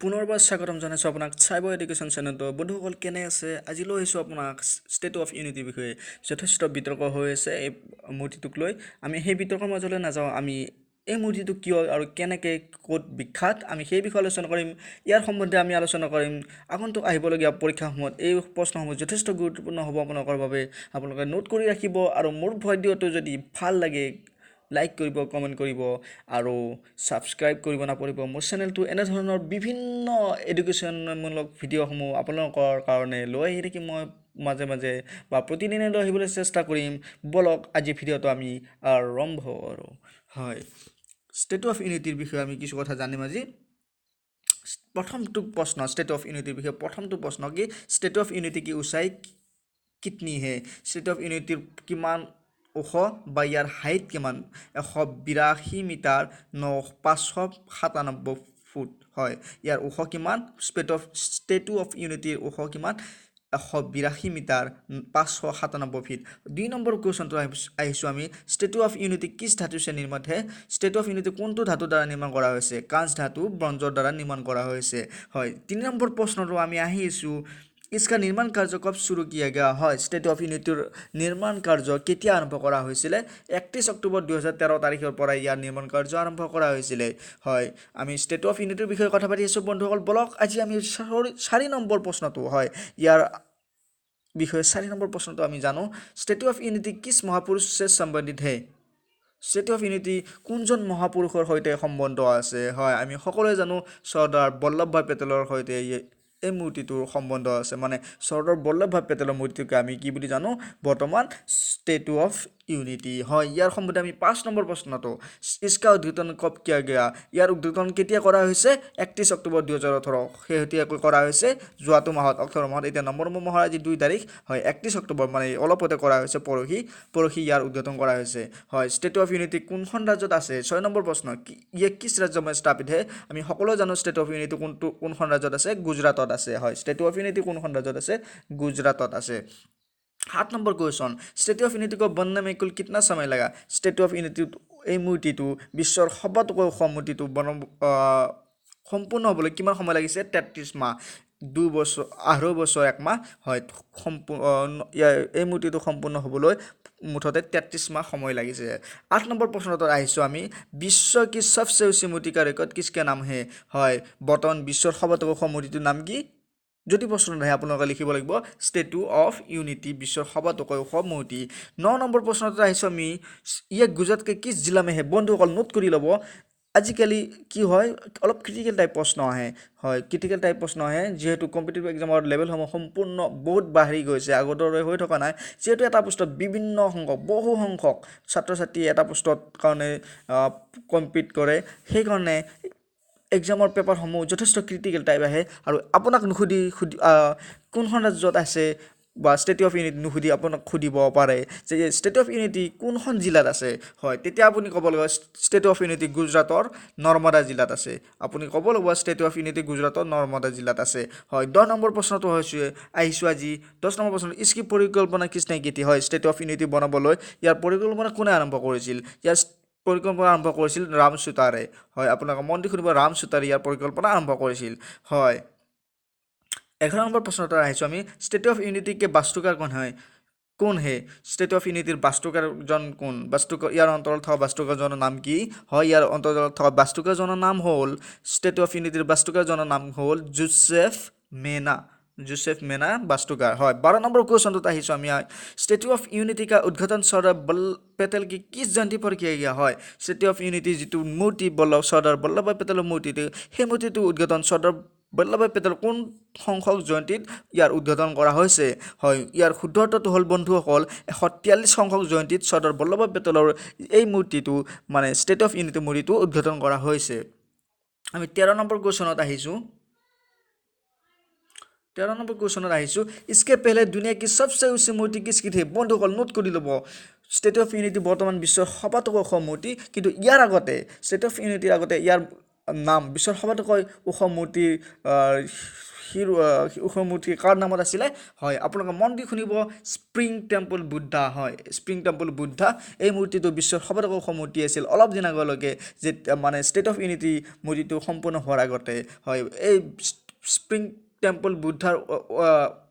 পুনৰবাৰ স্বাগতম জনাইছোঁ আপোনাক চাইবাৰ এডুকেশ্যন চেনেলটো বন্ধুসকল কেনে আছে আজি লৈ আহিছোঁ আপোনাক ষ্টেট অফ ইউনিটিৰ বিষয়ে যথেষ্ট বিতৰ্ক হৈ আছে এই মূৰ্তিটোক লৈ আমি সেই বিতৰ্কৰ মাজলৈ নাযাওঁ আমি এই মূৰ্তিটো কিয় আৰু কেনেকৈ ক'ত বিখ্যাত আমি সেই বিষয়ে আলোচনা কৰিম ইয়াৰ সম্বন্ধে আমি আলোচনা কৰিম আগন্তুক আহিবলগীয়া পৰীক্ষাসমূহত এই প্ৰশ্নসমূহ যথেষ্ট গুৰুত্বপূৰ্ণ হ'ব আপোনালোকৰ বাবে আপোনালোকে নোট কৰি ৰাখিব আৰু মোৰ ভিডিঅ'টো যদি ভাল লাগে লাইক কৰিব কমেণ্ট কৰিব আৰু ছাবস্ক্ৰাইব কৰিব নাপাহৰিব মোৰ চেনেলটো এনেধৰণৰ বিভিন্ন এডুকেশ্যনমূলক ভিডিঅ'সমূহ আপোনালোকৰ কাৰণে লৈ আহি থাকিম মই মাজে মাজে বা প্ৰতিদিনে লৈ আহিবলৈ চেষ্টা কৰিম বলক আজি ভিডিঅ'টো আমি আৰম্ভ কৰোঁ হয় ষ্টেট অফ ইউনিটিৰ বিষয়ে আমি কিছু কথা জানিম আজি প্ৰথমটো প্ৰশ্ন ষ্টেট অফ ইউনিটিৰ বিষয়ে প্ৰথমটো প্ৰশ্ন কি ষ্টেট অফ ইউনিটি কি উচাই কিতনি হে ষ্টেট অফ ইউনিটিৰ কিমান ওখ বা ইয়াৰ হাইট কিমান 182 মিটাৰ 597 ফুট হয় ইয়াৰ ওখ কিমান ষ্টেটু অফ ইউনিটিৰ ওখ কিমান 182 মিটাৰ 597 ফিট 2 নম্বৰ কুৱেশ্যনটো আহিছোঁ আমি ষ্টেটু অফ ইউনিটি কিছ ধাতু से निर्मित है ষ্টেটু অফ ইউনিটি কোনটো ধাতুৰ দ্বাৰা নিৰ্মাণ কৰা হৈছে কাঁচ ধাতু ব্ৰঞ্জৰ দ্বাৰা নিৰ্মাণ কৰা হৈছে হয় 3 নম্বৰ প্ৰশ্নটো আমি আহিছোঁ इसका निर्माण कार्य कब शुरू किया गया হয় ষ্টেট অফ ইউনিটিৰ নিৰ্মাণ কাৰ্য কেতিয়া আৰম্ভ কৰা হৈছিলে 31 অক্টোবৰ 2013 তাৰিখৰ পৰা ইয়াৰ নিৰ্মাণ কাৰ্য আৰম্ভ কৰা হৈছিলে হয় আমি ষ্টেট অফ ইউনিটিৰ বিষয়ে কথা পাতি আছোঁ বন্ধুসকল বলক আজি আমি 4 নম্বৰ প্ৰশ্নটো হয় ইয়াৰ বিষয়ে 4 নম্বৰ প্ৰশ্নটো আমি জানো ষ্টেটু অফ ইউনিটি কিছ মহাপুৰুষ से संबंधित है ষ্টেটু অফ ইউনিটি কোনজন মহাপুৰুষৰ সৈতে সম্বন্ধ আছে হয় আমি সকলোৱে জানো চৰ্দাৰ বল্লভভাই পেটেলৰ সৈতে এই মূৰ্তিটোৰ সম্বন্ধ আছে মানে চৰ্দাৰ বল্লভভাই পেটেলৰ মূৰ্তিটোকে আমি কি বুলি জানো বৰ্তমান ষ্টেটু অফ ইউনিটি হয় ইয়াৰ সম্বন্ধে আমি 5 নম্বৰ প্ৰশ্নটো इसका उद्घाटन कब किया गया ইয়াৰ উদ্ঘাটন কেতিয়া কৰা হৈছে 31 অক্টোবৰ 2018 শেহতীয়াকৈ কৰা হৈছে যোৱাটো মাহত অক্টোবৰ মাহত এতিয়া নম্বৰ মাহৰ আজি 2 তাৰিখ হয় 31 অক্টোবৰ মানে অলপতে কৰা হৈছে পৰহি ইয়াৰ উদ্ঘাটন কৰা হৈছে হয় ষ্টেটু অফ ইউনিটি কোনখন ৰাজ্যত আছে 6 নম্বৰ প্ৰশ্ন ইয়ে কিছ ৰাজ্য में स्थापित है আমি সকলোৱে জানো ষ্টেটু অফ ইউনিটি কোনখন ৰাজ্যত আছে গুজৰাটত আছে হয় ষ্টেটু অফ ইউনিটি কোনখন ৰাজ্যত আছে গুজৰাটত আছে 7 number question statue of unity को बनने में कुल कितना समय लगा ষ্টেটু অফ ইউনিটি এই মূৰ্তিটো বিশ্বৰ সবাতোকৈ ওখ মূৰ্তিটো সম্পূৰ্ণ হ'বলৈ কিমান সময় লাগিছে 33 মাহ 2 বছৰ 8 বছৰ 1 মাহ হয় এই মূৰ্তিটো সম্পূৰ্ণ হ'বলৈ মুঠতে 33 মাহ সময় লাগিছে 8 নম্বৰ প্ৰশ্নটো আহিছোঁ আমি বিশ্ব কি সবচে ऊंची मूर्ति का रिकॉर्ड किसके नाम है হয় বৰ্তমান বিশ্বৰ সবাতোকৈ ওখ মূৰ্তিটোৰ নাম কি যদি প্ৰশ্ন আহে আপোনালোকে লিখিব লাগিব ষ্টেটু অফ ইউনিটি বিশ্বৰ সবাতোকৈ ওখ মূৰ্তি 9 নম্বৰ প্ৰশ্নটো আহিছোঁ আমি ইয়ে গুজৰাট কে কিছ জিলা में है বন্ধুসকল নোট কৰি ল'ব আজিকালি কি হয় অলপ ক্ৰিটিকেল টাইপ প্ৰশ্ন আহে হয় ক্ৰিটিকেল টাইপ প্ৰশ্ন আহে যেহেতু কম্পিটিটিভ এক্সামৰ লেভেলসমূহ সম্পূৰ্ণ বহুত বাঢ়ি গৈছে আগতৰে হৈ থকা নাই যেহেতু এটা পোষ্টত বিভিন্ন সংখ্যক বহু সংখ্যক ছাত্ৰ ছাত্ৰী এটা পোষ্টত কাৰণে কম্পিট কৰে সেইকাৰণে এক্সামৰ পেপাৰসমূহ যথেষ্ট ক্ৰিটিকেল টাইপ আহে আৰু আপোনাক নুসুধি কোনখন ৰাজ্যত আছে বা ষ্টেটু অফ ইউনিটি নুসুধি আপোনাক সুধিব পাৰে যে ষ্টেটু অফ ইউনিটি কোনখন জিলাত আছে হয় তেতিয়া আপুনি ক'ব লাগিব ষ্টেটু অফ ইউনিটি গুজৰাটৰ নৰ্মদা জিলাত আছে আপুনি ক'ব লাগিব ষ্টেটু অফ ইউনিটি গুজৰাটৰ নৰ্মদা জিলাত আছে হয় 10 নম্বৰ প্ৰশ্নটো আহিছোঁ আজি 10 নম্বৰ প্ৰশ্ন ইছকি পৰিকল্পনা কিছনে কি থি হয় ষ্টেটু অফ ইউনিটি বনাবলৈ ইয়াৰ পৰিকল্পনা কোনে আৰম্ভ কৰিছিল ইয়াৰ পৰিকল্পনা আৰম্ভ কৰিছিল ৰাম সুতাৰে হয় আপোনালোকে মন দি শুনিব ৰাম সুতাৰে ইয়াৰ পৰিকল্পনা আৰম্ভ কৰিছিল হয় 11 নম্বৰ প্ৰশ্নটো আহিছোঁ আমি ষ্টেটু অফ ইউনিটি কে বাস্তুকাৰ কোন হে ষ্টেটু অফ ইউনিটিৰ বাস্তুকাৰজন কোন ইয়াৰ অন্তৰত থকা বাস্তুকাৰজনৰ নাম কি হয় ইয়াৰ অন্তৰত থকা বাস্তুকাৰজনৰ নাম হ'ল ষ্টেটু অফ ইউনিটিৰ বাস্তুকাৰজনৰ নাম হ'ল जोसेफ मेना वास्तुकार হয় 12 নম্বৰ কুৱেশ্যনটোত আহিছোঁ আমি ষ্টেটু অফ ইউনিটি का उद्घाटन सरदार পেটেল কি किस जयंती पर किया गया হয় ষ্টেটু অফ ইউনিটি যিটো মূৰ্তি চৰ্দাৰ বল্লভভাই পেটেলৰ মূৰ্তিটো সেই মূৰ্তিটো উদ্ঘাটন চৰ্দাৰ বল্লভভাই পেটেল কোন সংখ্যক জয়ন্তীত ইয়াৰ উদ্ঘাটন কৰা হৈছে হয় ইয়াৰ শুদ্ধ উত্তৰটো হ'ল বন্ধুসকল 143 সংখ্যক জয়ন্তীত চৰ্দাৰ বল্লভভাই পেটেলৰ এই মূৰ্তিটো মানে ষ্টেটু অফ ইউনিটি মূৰ্তিটো উদ্ঘাটন কৰা হৈছে আমি 13 নম্বৰ কুৱেশ্যনত আহিছোঁ 13 নম্বৰ কুৱেশ্যনত আহিছোঁ इसके पहले दुनिया की सबसे ऊंची मूर्ति किसकी थी বন্ধুসকল নোট কৰি ল'ব ষ্টেটু অফ ইউনিটি বৰ্তমান বিশ্বৰ সবাতোকৈ ওখ মূৰ্তি কিন্তু ইয়াৰ আগতে ষ্টেটু অফ ইউনিটিৰ আগতে ইয়াৰ নাম বিশ্বৰ সবাতোকৈ ওখ মূৰ্তি ওখ মূৰ্তি কাৰ নামত আছিলে হয় আপোনালোকে মন দি শুনিব স্প্ৰিং টেম্পল বুদ্ধা হয় স্প্ৰিং টেম্পল বুদ্ধা এই মূৰ্তিটো বিশ্বৰ সবাতোকৈ ওখ মূৰ্তি আছিল অলপ দিন আগলৈকে যে মানে ষ্টেট অফ ইউনিটি মূৰ্তিটো সম্পূৰ্ণ হোৱাৰ আগতে হয় এই স্প্ৰিং টেম্পল বুদ্ধাৰ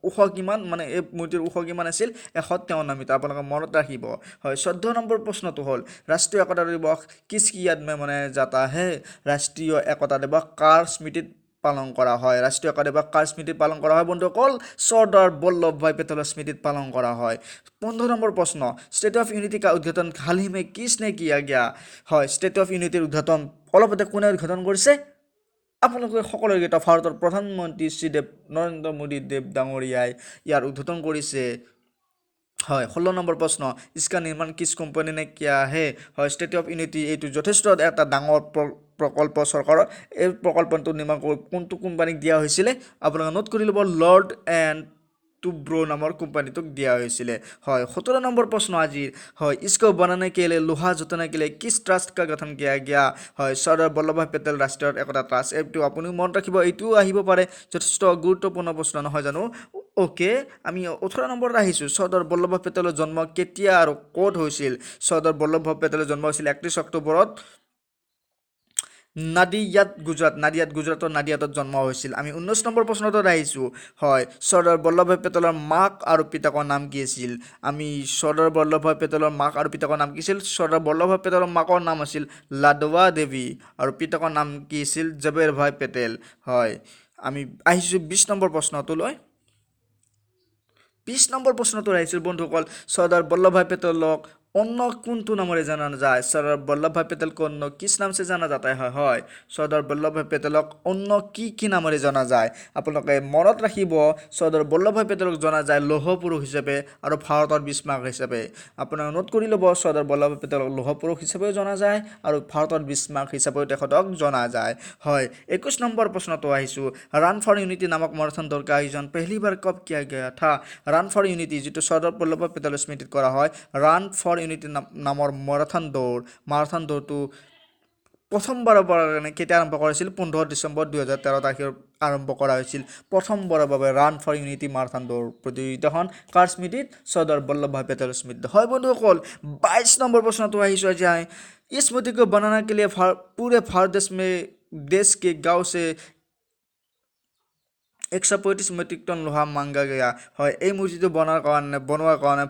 ওখ কিমান মানে এই মূৰ্তিৰ ওখ কিমান আছিল 153 মিটাৰ আপোনালোকে মনত ৰাখিব হয় 14 নম্বৰ প্ৰশ্নটো হ'ল ৰাষ্ট্ৰীয় একতা দিৱস কিছ কি याद में मनाया जाता है ৰাষ্ট্ৰীয় একতা দিৱস কাৰ স্মৃতিত পালন কৰা হয় ৰাষ্ট্ৰীয় একতা দিৱস কাৰ স্মৃতিত পালন কৰা হয় বন্ধুসকল চৰ্দাৰ বল্লভভাই পেটেলৰ স্মৃতিত পালন কৰা হয় 15 নম্বৰ প্ৰশ্ন ষ্টেট অফ ইউনিটি কা উদ্ঘাটন হাল ही में किसने किया गया হয় ষ্টেট অফ ইউনিটিৰ উদ্ঘাটন অলপতে কোনে উদ্ঘাটন কৰিছে আপোনালোকে সকলোৰে গীত ভাৰতৰ প্ৰধানমন্ত্ৰী শ্ৰীদেৱ নৰেন্দ্ৰ মোদী দেৱ ডাঙৰীয়াই ইয়াৰ উদ্ঘাটন কৰিছে হয় 16 নম্বৰ প্ৰশ্ন इसका निर्माण किस कंपनी ने किया है হয় ষ্টেট অফ ইউনিটি এইটো যথেষ্ট এটা ডাঙৰ প্ৰকল্প চৰকাৰৰ এই প্ৰকল্পটো নিৰ্মাণ কোনটো কোম্পানীক দিয়া হৈছিলে আপোনালোকে নোট কৰি ল'ব লৰ্ড এণ্ড टुब्रो नाমৰ কোম্পানীটোক দিয়া হৈছিলে হয় 17 নম্বৰ প্ৰশ্ন আজিৰ হয় इसको बनाने के लिए लोहा जोतने के लिए किस ट्रस्ट का गठन किया गया হয় চৰ্দাৰ বল্লভভাই পেটেল ৰাষ্ট্ৰীয় একতা ট্ৰাষ্ট এইটো আপুনি মনত ৰাখিব এইটোও আহিব পাৰে যথেষ্ট গুৰুত্বপূৰ্ণ প্ৰশ্ন নহয় জানো ওকে আমি 18 নম্বৰত আহিছোঁ চৰ্দাৰ বল্লভভাই পেটেলৰ জন্ম কেতিয়া আৰু ক'ত হৈছিল চৰ্দাৰ বল্লভভাই পেটেলৰ জন্ম হৈছিল 31 অক্টোবৰত নাদিয়াত গুজৰাটৰ নাদিয়াতত জন্ম হৈছিল আমি 19 নম্বৰ প্ৰশ্নটোত আহিছোঁ হয় চৰ্দাৰ বল্লভভাই পেটেলৰ মাক আৰু পিতাকৰ নাম কি আছিল আমি চৰ্দাৰ বল্লভভাই পেটেলৰ মাক আৰু পিতাকৰ নাম কি আছিল চৰ্দাৰ বল্লভভাই পেটেলৰ মাকৰ নাম আছিল লাডৱা দেৱী আৰু পিতাকৰ নাম কি আছিল জবেৰভাই পেটেল হয় আমি আহিছোঁ 20 নম্বৰ প্ৰশ্নটোলৈ 20 নম্বৰ প্ৰশ্নটো আহিছিল বন্ধুসকল চৰ্দাৰ বল্লভভাই পেটেলক অন্য কোনটো নামেৰে জানা যায় চৰ্দাৰ বল্লভভাই পেটেলক অন্য কিছ নাম সে জানা যাতা হয় হয় চৰ্দাৰ বল্লভভাই পেটেলক অন্য কি নামেৰে জনা যায় আপোনালোকে মনত ৰাখিব চৰ্দাৰ বল্লভভাই পেটেলক জনা যায় লৌহ পুৰুষ হিচাপে আৰু ভাৰতৰ বিস্মাৰ্ক হিচাপে আপোনালোকে নোট কৰি ল'ব চৰ্দাৰ বল্লভভাই পেটেলক লৌহ পুৰুষ হিচাপেও জনা যায় আৰু ভাৰতৰ বিস্মাৰ্ক হিচাপেও তেখেতক জনা যায় হয় 21 নম্বৰ প্ৰশ্নটো আহিছোঁ ৰান ফৰ ইউনিটি নামক মাৰাথন দৌৰ का आयोजन पहली बार कब किया गया था ৰান ফৰ ইউনিটি যিটো চৰ্দাৰ বল্লভভাই পেটেলৰ স্মৃতিত কৰা হয় ৰান ফৰ ইউনিটি নামৰ মাৰাথন দৌৰটো প্ৰথমবাৰৰ কাৰণে কেতিয়া আৰম্ভ কৰিছিল 15 ডিচেম্বৰ 2013 তাৰিখে আৰম্ভ কৰা হৈছিল প্ৰথমবাৰৰ বাবে ৰান ফৰ ইউনিটি মাৰাথন দৌৰ প্ৰতিযোগিতাখন কাৰ স্মৃতিত চৰ্দাৰ বল্লভভাই পেটেলৰ স্মৃতিত হয় বন্ধুসকল 22 নম্বৰ প্ৰশ্নটো আহিছোঁ আজি इस मूर्ति को बनाने के लिए पूरे भारत देश के गांव से 135 মেট্ৰিক টন লোহা মাংগা গয়া হয় এই মূৰ্তিটো বনোৱাৰ কাৰণে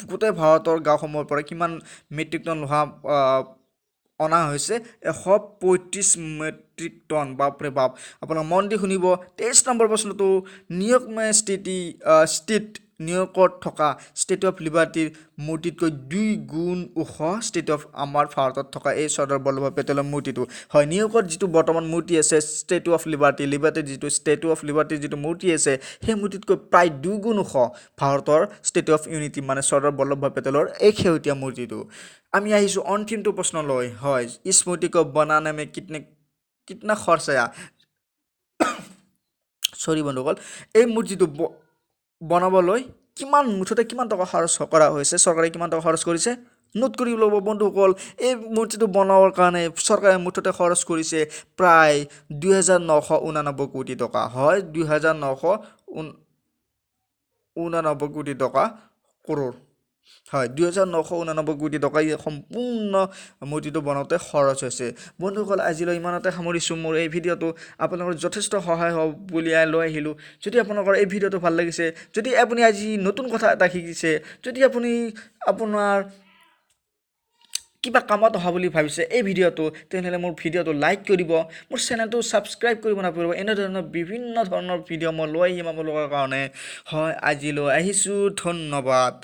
গোটেই ভাৰতৰ গাঁওসমূহৰ পৰা কিমান মেট্ৰিক টন লোহা অনা হৈছে 135 মেট্ৰিক টন বাপৰে বাপ আপোনালোকে মন দি শুনিব 23 নম্বৰ প্ৰশ্নটো নিউয়ৰ্কত থকা ষ্টেট অফ লিবাৰ্টিৰ মূৰ্তিতকৈ 2 গুণ ওখ ষ্টেট অফ আমাৰ ভাৰতত থকা এই চৰ্দাৰ বল্লভভাই পেটেলৰ মূৰ্তিটো হয় নিউয়ৰ্কত যিটো বৰ্তমান মূৰ্তি আছে ষ্টেট অফ লিবাৰ্টিৰ যিটো ষ্টেট অফ লিবাৰ্টিৰ যিটো মূৰ্তি আছে সেই মূৰ্তিতকৈ প্ৰায় 2 গুণ ওখ ভাৰতৰ ষ্টেট অফ ইউনিটি মানে চৰ্দাৰ বল্লভভাই পেটেলৰ এই সেউতীয়া মূৰ্তিটো আমি আহিছোঁ অন্তিমটো প্ৰশ্নলৈ হয় इस मूर्ति को बनाने में कितना खर्च आया সৰি বন্ধুসকল এই মূৰ্তিটো বনাবলৈ মুঠতে কিমান টকা খৰচ কৰা হৈছে চৰকাৰে কিমান টকা খৰচ কৰিছে নোট কৰি ল'ব বন্ধুসকল এই মূৰ্তিটো বনাবৰ কাৰণে চৰকাৰে মুঠতে খৰচ কৰিছে প্ৰায় 2989 কোটি টকা হয় 2989 কোটি টকা কৰোৰ হয় 2989 কোটি টকা সম্পূৰ্ণ মূৰ্তিটো বনাওঁতে খৰচ হৈছে বন্ধুসকল আজিলৈ ইমানতে সামৰিছোঁ মোৰ এই ভিডিঅ'টো আপোনালোকৰ যথেষ্ট সহায় হ'ব বুলি লৈ আহিলোঁ যদি আপোনালোকৰ এই ভিডিঅ'টো ভাল লাগিছে যদি আপুনি আজি নতুন কথা এটা শিকিছে যদি আপুনি আপোনাৰ কিবা কামত অহা বুলি ভাবিছে এই ভিডিঅ'টো তেনেহ'লে মোৰ ভিডিঅ'টো লাইক কৰিব মোৰ চেনেলটো ছাবস্ক্ৰাইব কৰিব নাপাহৰিব এনেধৰণৰ বিভিন্ন ধৰণৰ ভিডিঅ' মই লৈ আহিম আপোনালোকৰ কাৰণে হয় আজিলৈ আহিছোঁ ধন্যবাদ